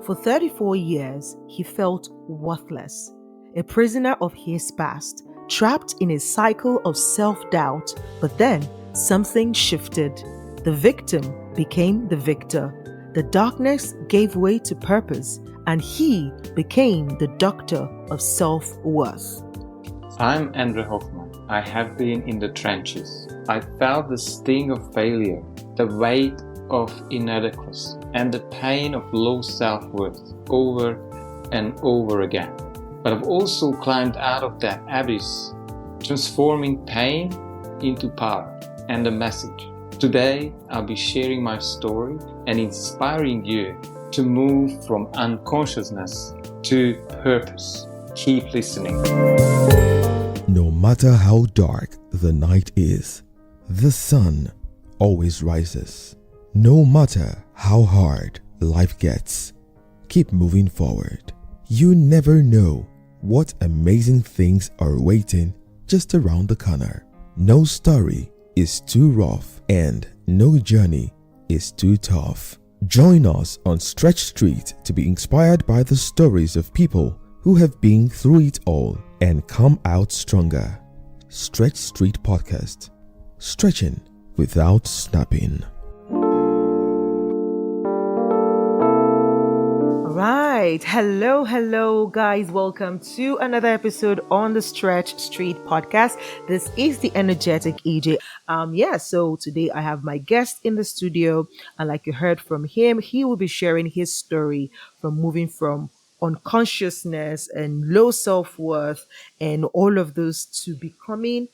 For 34 years, he felt worthless, a prisoner of his past, trapped in a cycle of self-doubt. But then something shifted. The victim became the victor. The darkness gave way to purpose, and he became the doctor of self-worth. I'm Endre Hoffmann. I have been in the trenches. I felt the sting of failure, the weight of inadequacy, and the pain of low self-worth over and over again. But I've also climbed out of that abyss, transforming pain into power and a message. Today, I'll be sharing my story and inspiring you to move from unconsciousness to purpose. Keep listening. No matter how dark the night is, the sun always rises. No matter how hard life gets, keep moving forward. You never know what amazing things are waiting just around the corner. No story is too rough and no journey is too tough. Join us on Stretch Street to be inspired by the stories of people who have been through it all and come out stronger. Stretch Street Podcast. Stretching without snapping. Right. Hello, guys. Welcome to another episode on the Stretch Street Podcast. This is the energetic EJ. So today I have my guest in the studio, and like you heard from him, he will be sharing his story from moving from unconsciousness and low self-worth and all of those to becoming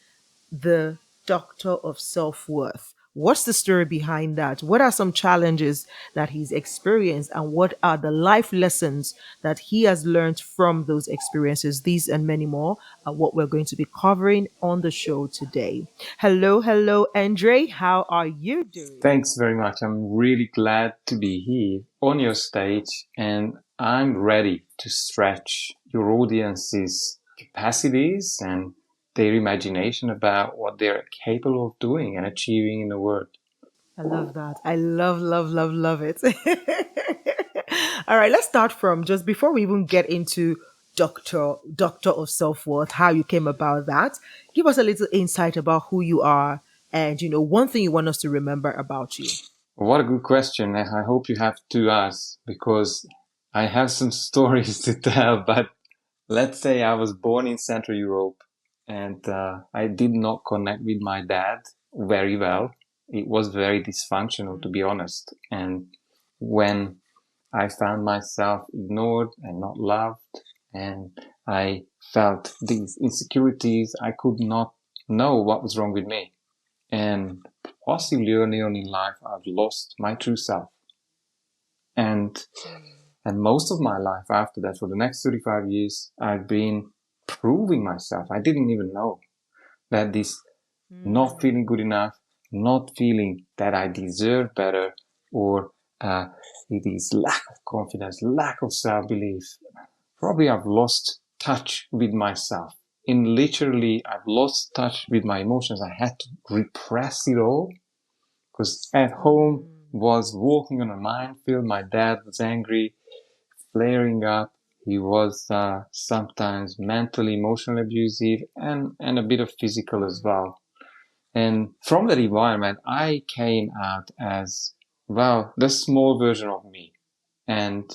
the doctor of self-worth. What's the story behind that? What are some challenges that he's experienced, and what are the life lessons that he has learned from those experiences? These and many more are what we're going to be covering on the show today. Hello, Andre. How are you doing? Thanks very much. I'm really glad to be here on your stage, and I'm ready to stretch your audience's capacities and their imagination about what they're capable of doing and achieving in the world. I love that. I love it. All right, let's start from just before we even get into doctor of self-worth, how you came about that. Give us a little insight about who you are and one thing you want us to remember about you. What a good question. I hope you have to ask, because I have some stories to tell. But let's say I was born in Central Europe, and I did not connect with my dad very well. It was very dysfunctional, to be honest. And when I found myself ignored and not loved, and I felt these insecurities, I could not know what was wrong with me. And possibly early on in life, I've lost my true self. And most of my life after that, for the next 35 years, I've been proving myself. I didn't even know that this not feeling good enough, not feeling that I deserve better, or it is lack of confidence, lack of self-belief. Probably I've lost touch with myself. Literally, I've lost touch with my emotions. I had to repress it all, because at home was walking on a minefield. My dad was angry, flaring up. He was sometimes mentally, emotionally abusive, and a bit of physical as well. And from that environment, I came out as, well, the small version of me. And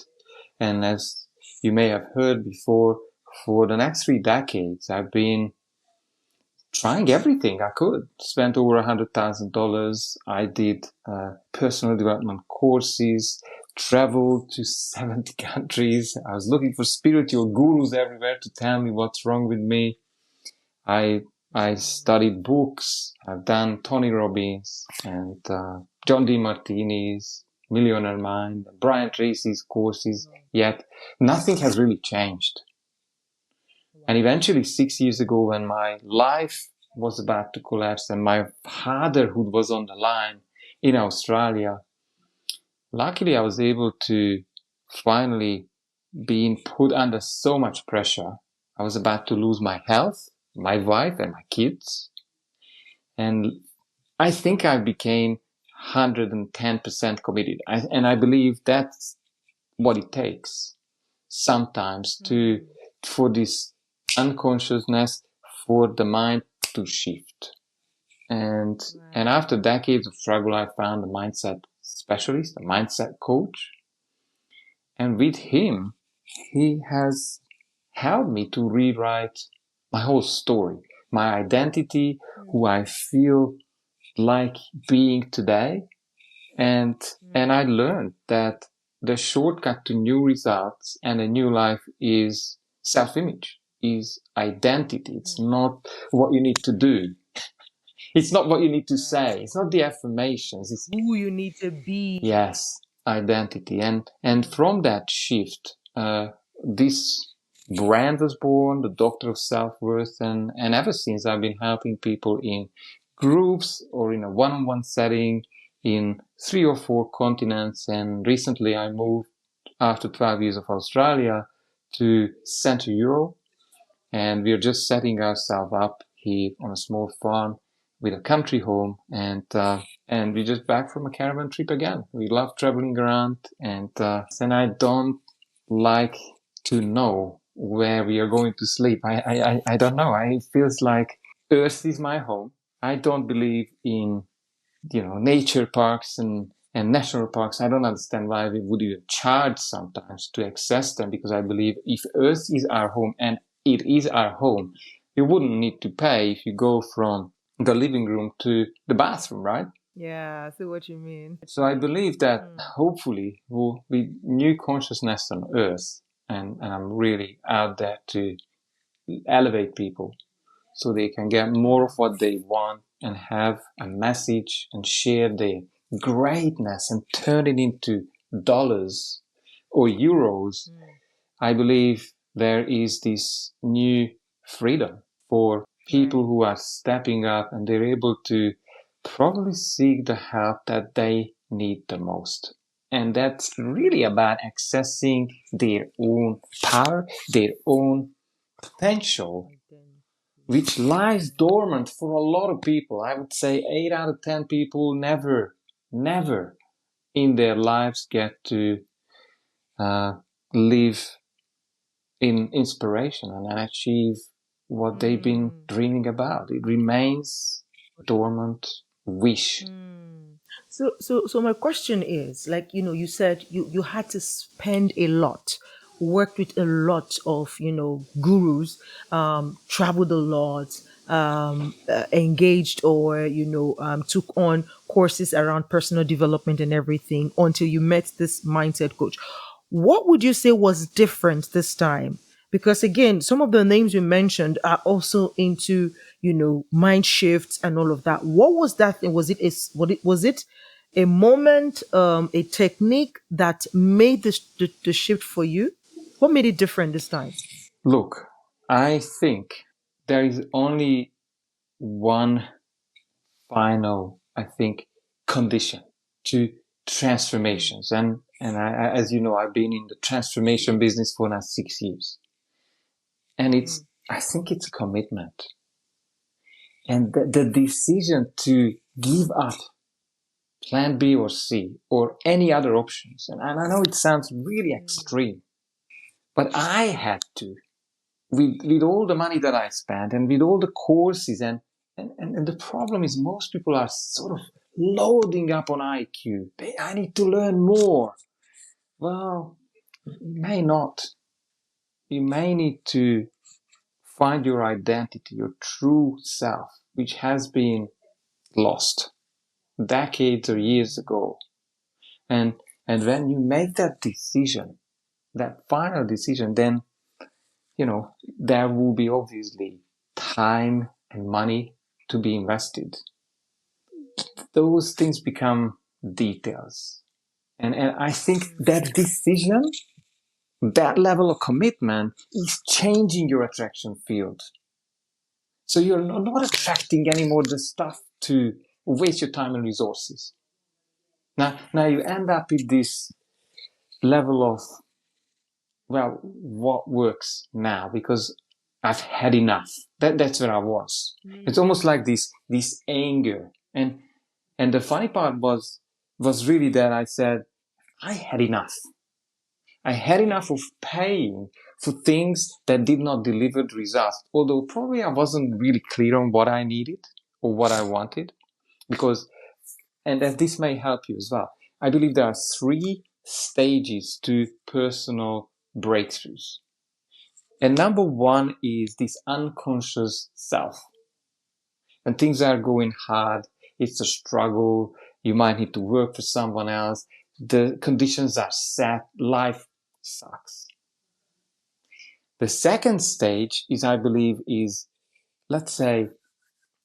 as you may have heard before, for the next 3 decades, I've been trying everything I could. Spent over $100,000. I did personal development courses, traveled to 70 countries. I was looking for spiritual gurus everywhere to tell me what's wrong with me. I studied books. I've done Tony Robbins and John DeMartini's Millionaire Mind, Brian Tracy's courses, yet nothing has really changed. And eventually 6 years ago, when my life was about to collapse and my fatherhood was on the line in Australia, luckily I was able to finally being put under so much pressure. I was about to lose my health, my wife and my kids. And I think I became 110% committed. I believe that's what it takes sometimes for this unconsciousness, for the mind to shift. And after decades of struggle, I found a mindset specialist, a mindset coach. And with him, he has helped me to rewrite my whole story, my identity, who I feel like being today. And I learned that the shortcut to new results and a new life is self-image, is identity. It's not what you need to do. It's not what you need to say. It's not the affirmations. It's who you need to be. yes, identity. And from that shift, this brand was born, the Doctor of Self-Worth, and ever since I've been helping people in groups or in a one-on-one setting in 3 or 4 continents. And recently I moved after 12 years of Australia to Central Europe, and we're just setting ourselves up here on a small farm with a country home, and we're just back from a caravan trip again. We love traveling around, and I don't like to know where we are going to sleep. I don't know. It feels like Earth is my home. I don't believe in, nature parks and national parks. I don't understand why we would even charge sometimes to access them, because I believe if Earth is our home and it is our home, you wouldn't need to pay if you go from the living room to the bathroom, right? Yeah, I see what you mean. So I believe that hopefully we'll be new consciousness on Earth, and I'm really out there to elevate people so they can get more of what they want and have a message and share their greatness and turn it into dollars or euros. I believe there is this new freedom for people who are stepping up, and they're able to probably seek the help that they need the most. And that's really about accessing their own power, their own potential, which lies dormant for a lot of people. I would say 8 out of 10 people never in their lives get to live in inspiration and achieve what they've been dreaming about. It remains a dormant wish. So my question is, like, you said you had to spend a lot, worked with a lot of, gurus, traveled a lot, engaged or, took on courses around personal development and everything until you met this mindset coach. What would you say was different this time? Because again, some of the names you mentioned are also into, mind shifts and all of that. What was that thing? Was it a moment, a technique that made the shift for you? What made it different this time? Look, I think there is only one final, condition to transformations. And I, as you know, I've been in the transformation business for now 6 years. And I think it's a commitment. And the decision to give up plan B or C or any other options. And I know it sounds really extreme, but I had to, with all the money that I spent and with all the courses and the problem is most people are sort of loading up on IQ. I need to learn more. Well, you may not. You may need to find your identity, your true self, which has been lost decades or years ago. And when you make that decision, that final decision, then, there will be obviously time and money to be invested. Those things become details. And I think that decision, that level of commitment is changing your attraction field. So you're not attracting anymore the stuff to waste your time and resources. Now you end up with this level of, well, what works now? Because I've had enough. That's where I was. It's almost like this anger. And the funny part was really that I said, I had enough. I had enough of paying for things that did not deliver the results, although probably I wasn't really clear on what I needed or what I wanted. Because, and that this may help you as well, I believe there are 3 stages to personal breakthroughs. And number 1 is this unconscious self. When things are going hard, it's a struggle, you might need to work for someone else, the conditions are set, life sucks. The second stage is, I believe, is, let's say,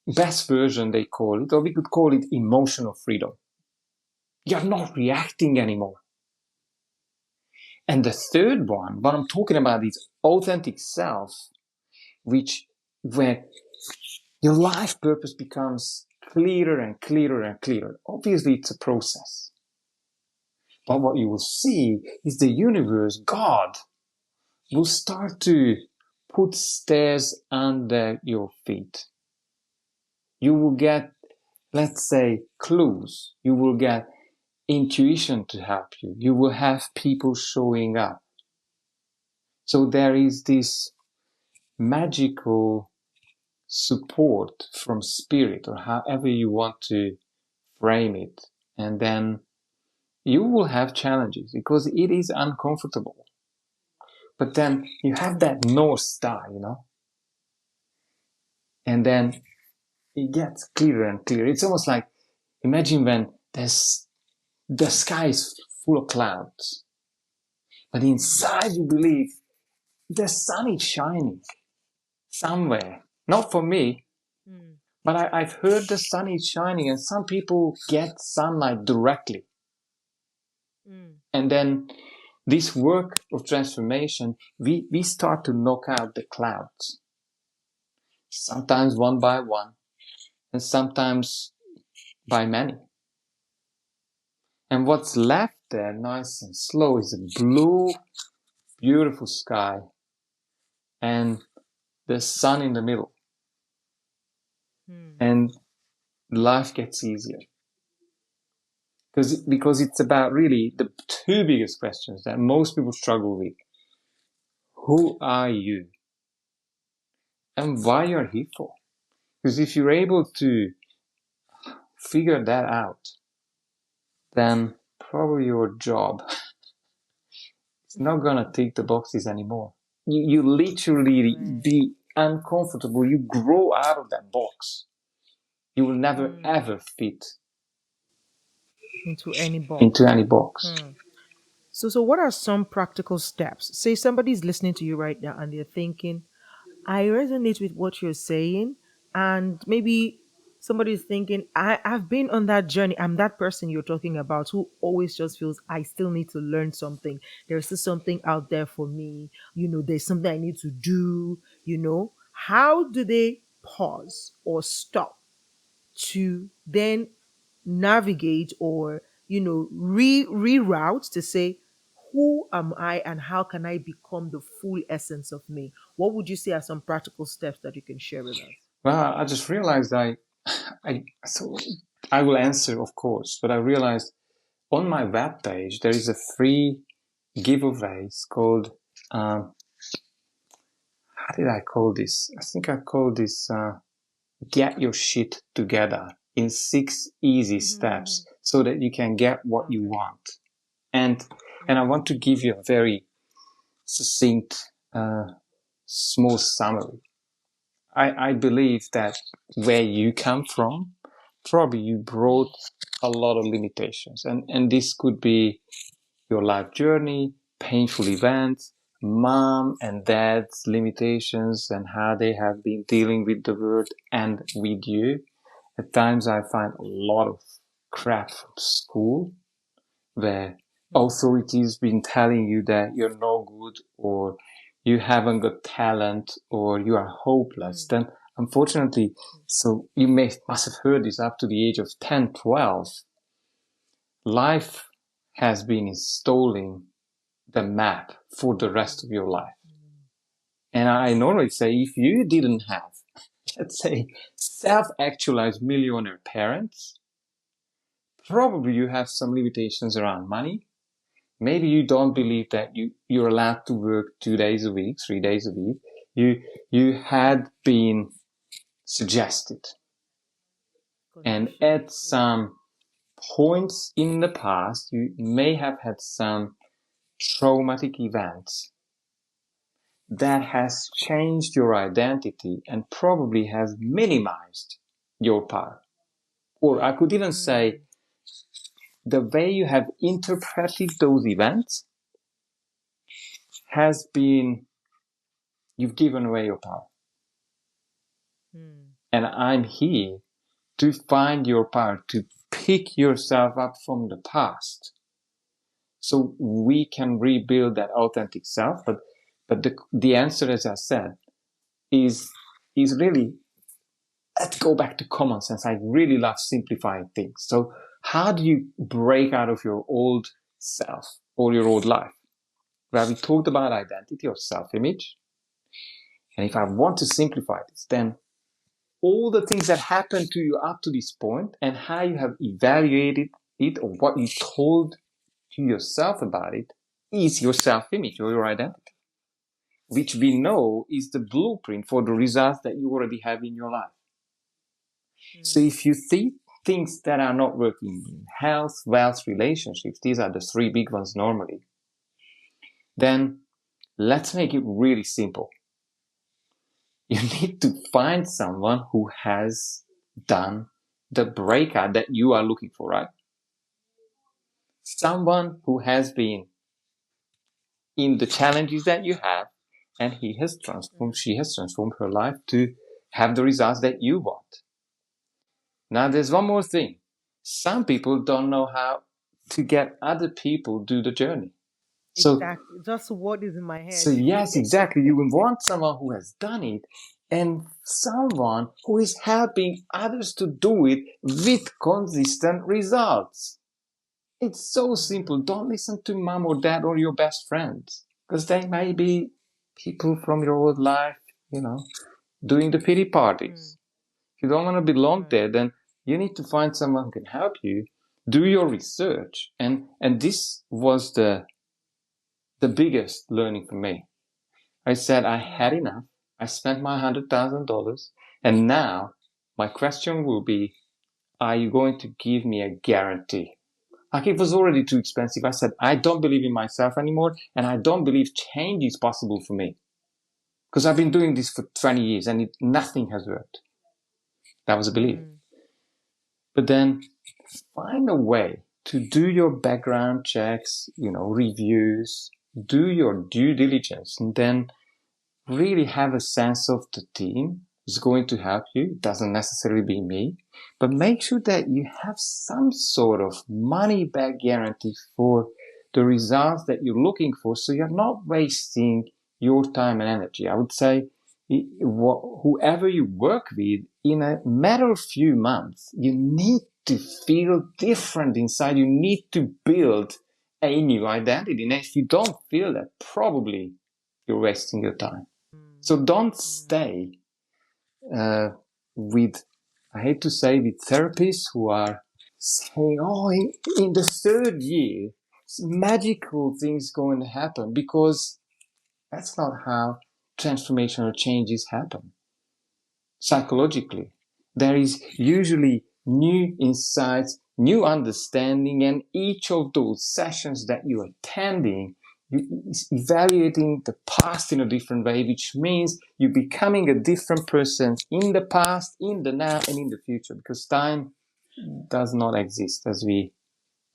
best version they call it, or we could call it emotional freedom. You're not reacting anymore. And the third one, what I'm talking about, is authentic self, where your life purpose becomes clearer and clearer and clearer. Obviously, it's a process. But what you will see is the universe, God, will start to put stairs under your feet. You will get, let's say, clues. You will get intuition to help you. You will have people showing up. So there is this magical support from spirit, or however you want to frame it. And then you will have challenges because it is uncomfortable. But then you have that North Star, and then it gets clearer and clearer. It's almost like, imagine when the sky is full of clouds, but inside you believe the sun is shining somewhere. Not for me, but I've heard the sun is shining, and some people get sunlight directly. And then this work of transformation, we start to knock out the clouds. Sometimes one by one, and sometimes by many. And what's left there, nice and slow, is a blue, beautiful sky and the sun in the middle. And life gets easier. Because it's about really the 2 biggest questions that most people struggle with. Who are you? And why you're here for? Because if you're able to figure that out, then probably your job is not gonna tick the boxes anymore. You literally be uncomfortable. You grow out of that box. You will never ever fit into any box. into any box. So what are some practical steps? Say somebody's listening to you right now and they're thinking, I resonate with what you're saying, and maybe somebody's thinking, I've been on that journey. I'm that person you're talking about who always just feels I still need to learn something. There's still something out there for me. There's something I need to do. How do they pause or stop to then navigate or reroute to say, who am I and how can I become the full essence of me? What would you say are some practical steps that you can share with us? Well, I just realized so I will answer, of course, but I realized on my webpage there is a free giveaway. It's called, how did I call this? I think I called this Get Your Shit Together in 6 easy steps so that you can get what you want. And I want to give you a very succinct, small summary. I believe that where you come from, probably you brought a lot of limitations. And this could be your life journey, painful events, mom and dad's limitations and how they have been dealing with the world and with you. At times I find a lot of crap from school where authorities been telling you that you're no good or you haven't got talent or you are hopeless. Then unfortunately, so you must have heard this up to the age of 10, 12, life has been installing the map for the rest of your life. And I normally say, if you didn't have, let's say, self-actualized millionaire parents, probably you have some limitations around money, Maybe you don't believe that you're allowed to work 2 days a week, 3 days a week. You had been suggested. And at some points in the past, you may have had some traumatic events that has changed your identity and probably has minimized your power. Or I could even say the way you have interpreted those events has been, you've given away your power. And I'm here to find your power, to pick yourself up from the past so we can rebuild that authentic self. But the answer, as I said, is really, let's go back to common sense. I really love simplifying things. So how do you break out of your old self or your old life? Well, we talked about identity or self-image. And if I want to simplify this, then all the things that happened to you up to this point and how you have evaluated it or what you told to yourself about it is your self-image or your identity, which we know is the blueprint for the results that you already have in your life. So if you see things that are not working in health, wealth, relationships, these are the three big ones normally, then let's make it really simple. You need to find someone who has done the breakout that you are looking for, right? Someone who has been in the challenges that you have, and she has transformed her life to have the results that you want. Now, there's one more thing. Some people don't know how to get other people do the journey. So, Exactly. Just what is in my head. so yes, exactly. You want someone who has done it and someone who is helping others to do it with consistent results. It's so simple. Don't listen to mom or dad or your best friends, because they may be people from your old life, doing the pity parties. If you don't want to belong there, then you need to find someone who can help you. Do your research. And this was the biggest learning for me. I said I had enough. I spent my $100,000. And now my question will be, are you going to give me a guarantee? Like, it was already too expensive. I said, I don't believe in myself anymore. And I don't believe change is possible for me. Because I've been doing this for 20 years and nothing has worked. That was a belief. But then find a way to do your background checks, reviews, do your due diligence, and then really have a sense of the team who's going to help you. It doesn't necessarily be me, but make sure that you have some sort of money back guarantee for the results that you're looking for, so you're not wasting your time and energy. I would say whoever you work with, in a matter of few months, you need to feel different inside. You need to build a new identity. And if you don't feel that, probably you're wasting your time. So don't stay with, I hate to say, with therapists who are saying, oh, in the third year, magical things going to happen, because that's not how transformational changes happen. Psychologically, there is usually new insights, new understanding, and each of those sessions that you're attending, you're evaluating the past in a different way, which means you're becoming a different person in the past, in the now, and in the future, because time does not exist as we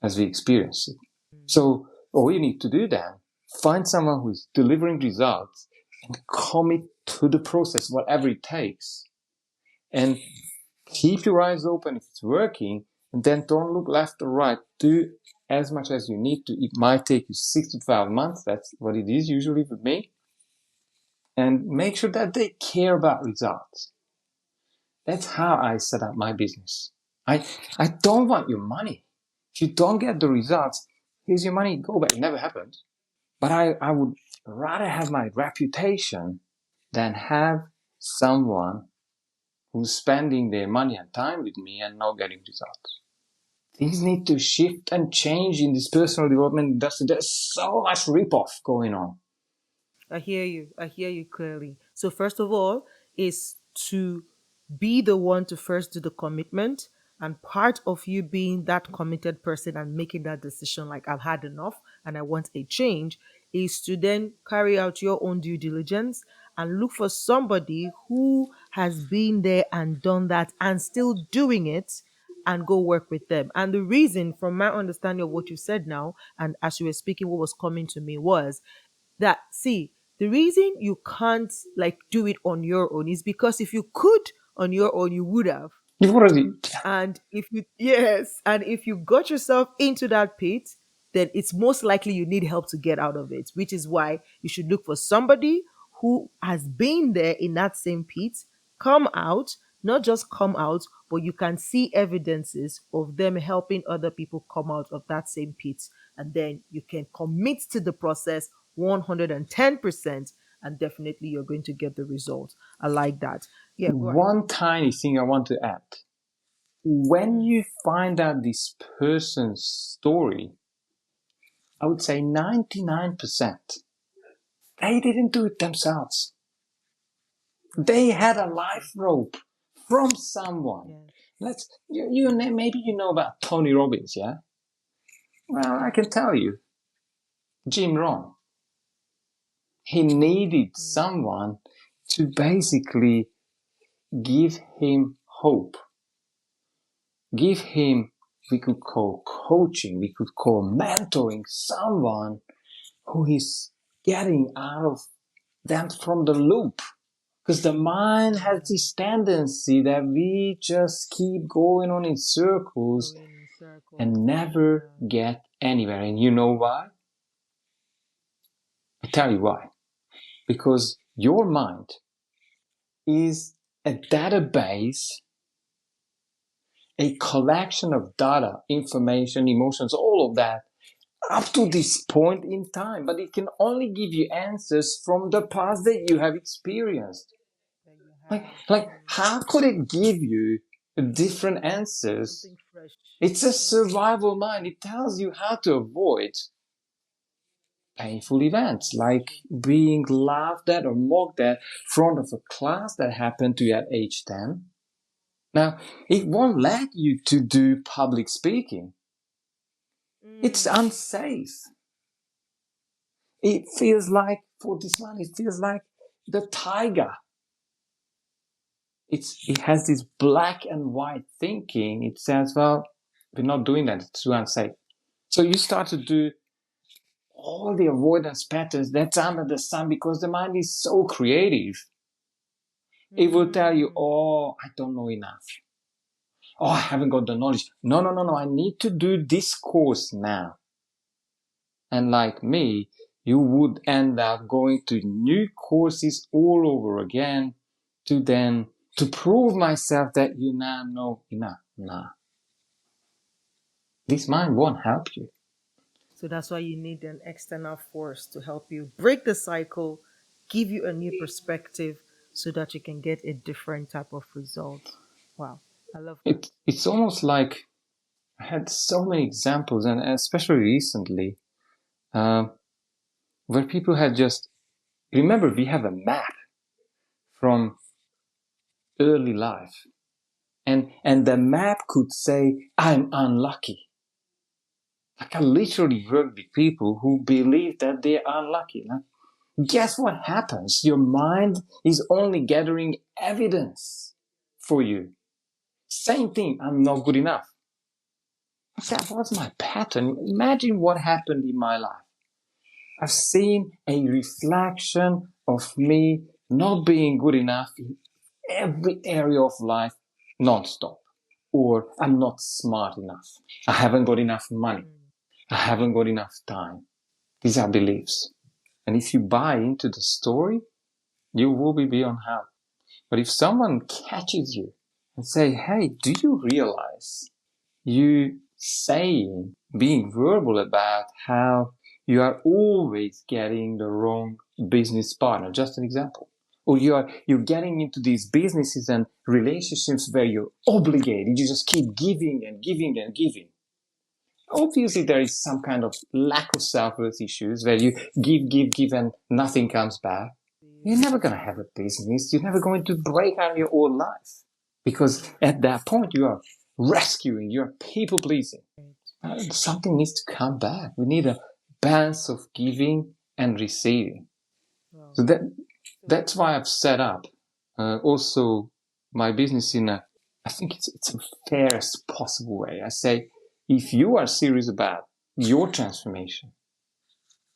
experience it. So all you need to do then, find someone who is delivering results and commit to the process, whatever it takes. And keep your eyes open if it's working, and then don't look left or right. Do as much as you need to. It might take you 6 to 12 months. That's what it is usually with me. And make sure that they care about results. That's how I set up my business. I don't want your money. If you don't get the results, here's your money, go back. It never happened. But I would rather have my reputation than have someone who's spending their money and time with me and not getting results. things need to shift and change in this personal development industry. There's so much rip-off going on. I hear you. I hear you clearly. So first of all is to be the one to first do the commitment. And part of you being that committed person and making that decision, like I've had enough and I want a change, is to then carry out your own due diligence and look for somebody who has been there and done that and still doing it, and go work with them. And the reason, from my understanding of what you said now, and as you were speaking, what was coming to me was that, see, the reason you can't like do it on your own is because if you could on your own, you would have. You've already, And if you, yes, and if you got yourself into that pit, then it's most likely you need help to get out of it, which is why you should look for somebody who has been there in that same pit, come out, not just come out, but you can see evidences of them helping other people come out of that same pit. And then you can commit to the process 110%, and definitely you're going to get the result. I like that. Yeah, go ahead. one tiny thing I want to add. When you find out this person's story, I would say 99%, they didn't do it themselves. They had a life rope from someone. Yes. Maybe you know about Tony Robbins, yeah? Well, I can tell you, Jim Rohn, he needed someone to basically give him hope, give him, we could call coaching, we could call mentoring, someone who is getting out of them from the loop. Because the mind has this tendency that we just keep going on in circles Going in circles. and never get anywhere. And you know why? I tell you why. Because your mind is a database, a collection of data, information, emotions, all of that up to this point in time. But it can only give you answers from the past that you have experienced. Like, how could it give you different answers? Something fresh. It's a survival mind. It tells you how to avoid painful events, like being laughed at or mocked at in front of a class that happened to you at age 10. Now, it won't let you to do public speaking. It's unsafe. It feels like, for this one, it feels like the tiger. It has this black and white thinking. It says, well, we're not doing that. It's too unsafe. So you start to do all the avoidance patterns that's under the sun because the mind is so creative. It will tell you, oh, I don't know enough. Oh, I haven't got the knowledge. No. I need to do this course now. And like me, you would end up going to new courses all over again to prove myself that you now know enough. Nah. This mind won't help you. So that's why you need an external force to help you break the cycle, give you a new perspective so that you can get a different type of result. Wow. I love that. It's almost like I had so many examples, and especially recently, where people had just, remember, we have a map from early life. And the map could say, I'm unlucky. Like I literally work with people who believe that they're unlucky. Now, guess what happens? Your mind is only gathering evidence for you. Same thing, I'm not good enough. That was my pattern. Imagine what happened in my life. I've seen a reflection of me not being good enough in every area of life non-stop. Or I'm not smart enough. I haven't got enough money. I haven't got enough time. These are beliefs. And if you buy into the story, you will be beyond help. But if someone catches you and say, hey, do you realize you saying, being verbal about how you are always getting the wrong business partner, just an example. Or you're getting into these businesses and relationships where you're obligated. You just keep giving and giving and giving. obviously there is some kind of lack of self-worth issues where you give, and nothing comes back. You're never going to have a business. You're never going to break out of your old life. Because at that point, you are rescuing, you're people pleasing. Something needs to come back. We need a balance of giving and receiving. So that's why I've set up also my business in a, I think it's a fairest possible way. I say, if you are serious about your transformation,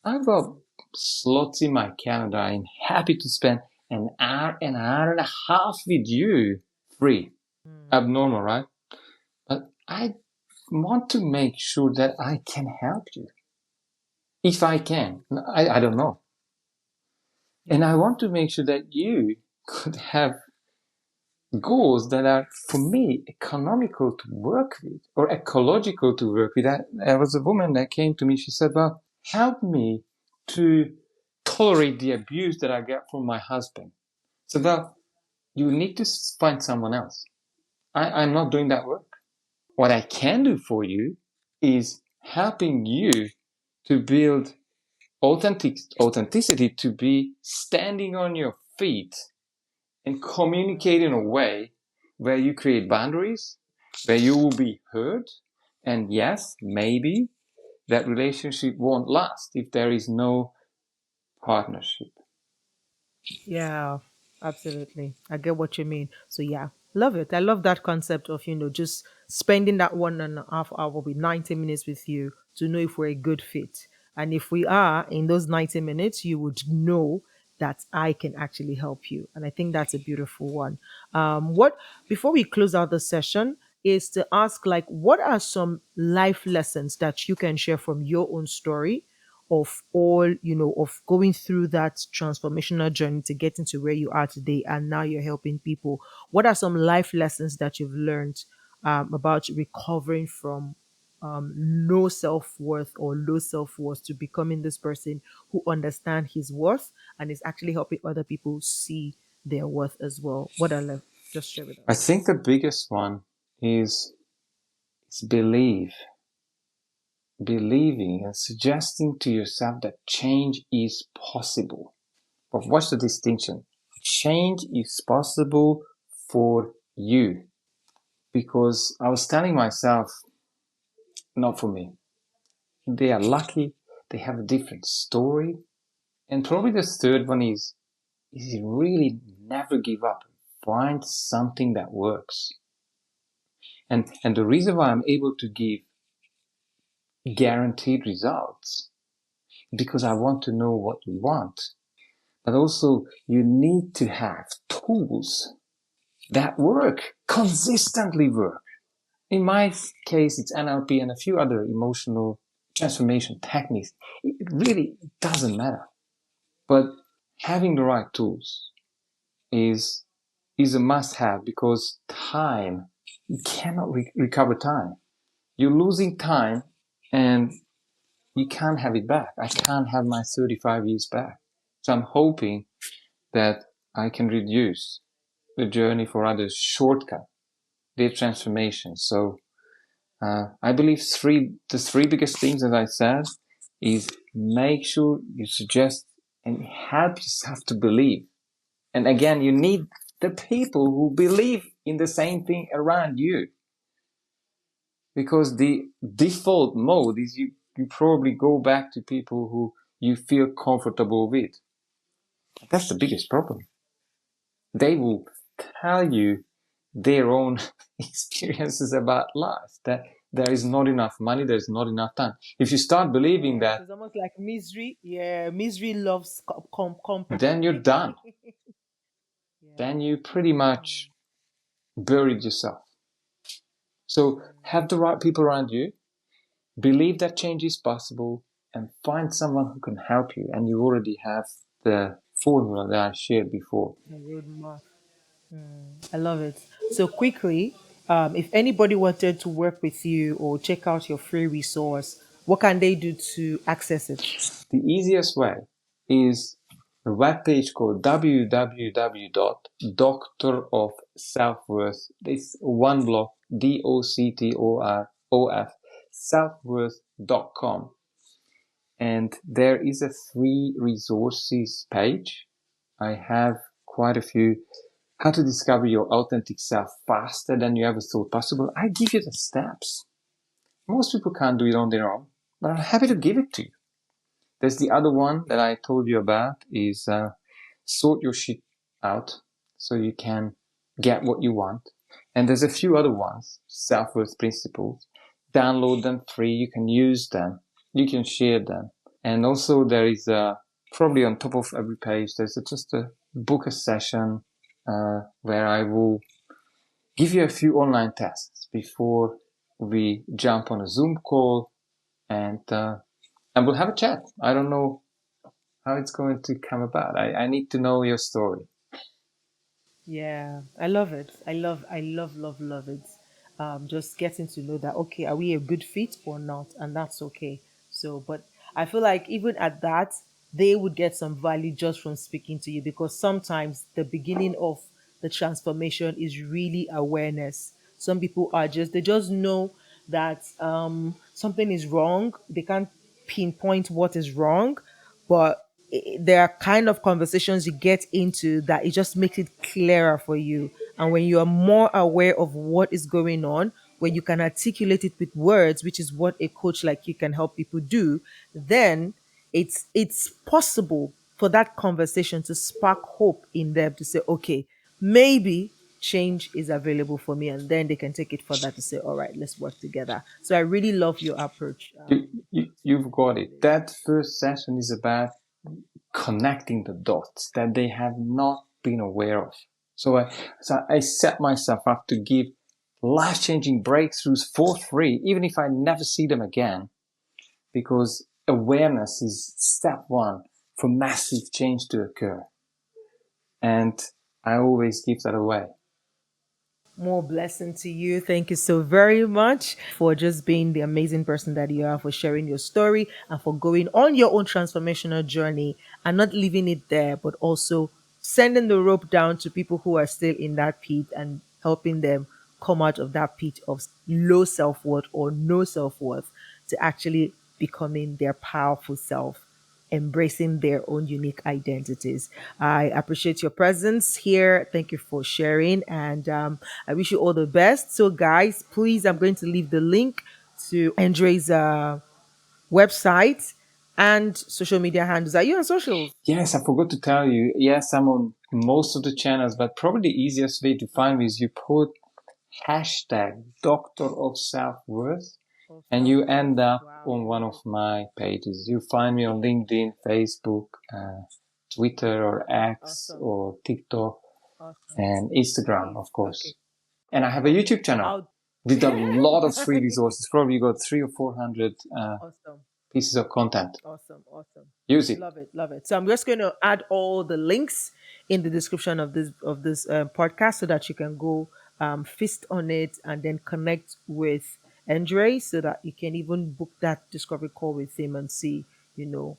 I've got slots in my calendar. I'm happy to spend an hour and a half with you free. Abnormal, right? But I want to make sure that I can help you. If I can. I don't know. And I want to make sure that you could have goals that are, for me, economical to work with or ecological to work with. There was a woman that came to me. She said, well, help me to tolerate the abuse that I get from my husband. So, well, you need to find someone else. I'm not doing that work. What I can do for you is helping you to build authenticity, to be standing on your feet and communicate in a way where you create boundaries, where you will be heard. And yes, maybe that relationship won't last if there is no partnership. Yeah, absolutely. I get what you mean. So yeah, love it. I love that concept of, just spending that 1.5 hour with 90 minutes with you to know if we're a good fit. And if we are in those 90 minutes, you would know that I can actually help you. And I think that's a beautiful one. What Before we close out the session is to ask, like, what are some life lessons that you can share from your own story of all, of going through that transformational journey to getting to where you are today, and now you're helping people? What are some life lessons that you've learned about recovering from low self-worth or low self-worth to becoming this person who understands his worth and is actually helping other people see their worth as well? What are left? Just share with I us. think the biggest one is believing and suggesting to yourself that change is possible. But what's the distinction? Change is possible for you. Because I was telling myself, not for me. They are lucky, they have a different story. And probably the third one is really never give up. Find something that works. And the reason why I'm able to give guaranteed results, because I want to know what you want. But also you need to have tools that work, consistently work. In my case, it's NLP and a few other emotional transformation techniques. It really doesn't matter. But having the right tools is a must-have, because time, you cannot recover time. You're losing time and you can't have it back. I can't have my 35 years back. So I'm hoping that I can reduce the journey for others, shortcut their transformation. So I believe the three biggest things, as I said, is make sure you suggest and help yourself to believe. And again, you need the people who believe in the same thing around you. Because the default mode is you probably go back to people who you feel comfortable with. That's the biggest problem. They will tell you their own experiences about life, that there is not enough money, there's not enough time. If you start believing that, It's almost like misery. Yeah, misery loves company. then you're done. Then you pretty much buried yourself. So have the right people around you, believe that change is possible, and find someone who can help you. And you already have the formula that I shared before. The roadmap. I love it. So quickly, if anybody wanted to work with you or check out your free resource, what can they do to access it? The easiest way is a webpage called www.doctorofselfworth. This one block, DOCTOROF 𝐼𝐢𝐭𝐡𝐶@selfworth.com. And there is a free resources page. I have quite a few. How to discover your authentic self faster than you ever thought possible. I give you the steps. Most people can't do it on their own, but I'm happy to give it to you. There's the other one that I told you about is sort your shit out so you can get what you want. And there's a few other ones, self-worth principles. Download them free. You can use them. You can share them. And also there is probably on top of every page, there's just a book a session where I will give you a few online tests before we jump on a Zoom call and we'll have a chat. I don't know how it's going to come about. I need to know your story. Yeah, I love it. I love it. Just getting to know that, okay, are we a good fit or not? And that's okay. So, but I feel like even at that, they would get some value just from speaking to you, because sometimes the beginning of the transformation is really awareness. Some people are just, they just know that something is wrong. They can't pinpoint what is wrong, but there are kind of conversations you get into that it just makes it clearer for you. And when you are more aware of what is going on, when you can articulate it with words, which is what a coach like you can help people do, then it's possible for that conversation to spark hope in them to say, okay, maybe change is available for me, and then they can take it further to say, all right, let's work together. So I really love your approach. You've got it. That first session is about connecting the dots that they have not been aware of. So I set myself up to give life-changing breakthroughs for free, even if I never see them again, because awareness is step one for massive change to occur. And I always give that away. More blessing to you. Thank you so very much for just being the amazing person that you are, for sharing your story, and for going on your own transformational journey and not leaving it there, but also sending the rope down to people who are still in that pit and helping them come out of that pit of low self worth or no self worth to actually becoming their powerful self, embracing their own unique identities. I appreciate your presence here. Thank you for sharing, and I wish you all the best. So, guys, please, I'm going to leave the link to Andre's website and social media handles. Are you on socials? Yes, I forgot to tell you. Yes, I'm on most of the channels, but probably the easiest way to find me is you put hashtag Doctor of Self-Worth and you end up on one of my pages. You find me on LinkedIn, Facebook, Twitter or X or TikTok and Instagram, of course. Okay. And I have a YouTube channel with a lot of free resources. Probably got 300 or 400 pieces of content. Awesome. Use it. Love it. So I'm just going to add all the links in the description of this podcast so that you can go feast on it and then connect with Endre so that you can even book that discovery call with him and see,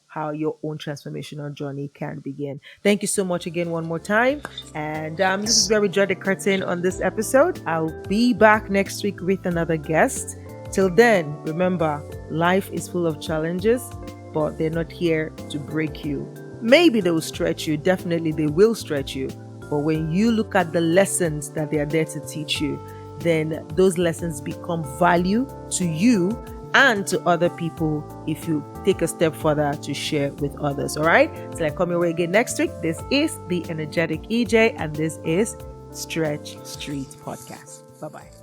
how your own transformational journey can begin. Thank you so much again one more time. And this is where we draw the curtain on this episode. I'll be back next week with another guest. Till then, remember, life is full of challenges, but they're not here to break you. Maybe they will stretch you. Definitely they will stretch you. But when you look at the lessons that they are there to teach you, then those lessons become value to you and to other people if you take a step further to share with others. All right? So I come your way again next week. This is the Energetic EJ, and this is Stretch Street Podcast. Bye-bye.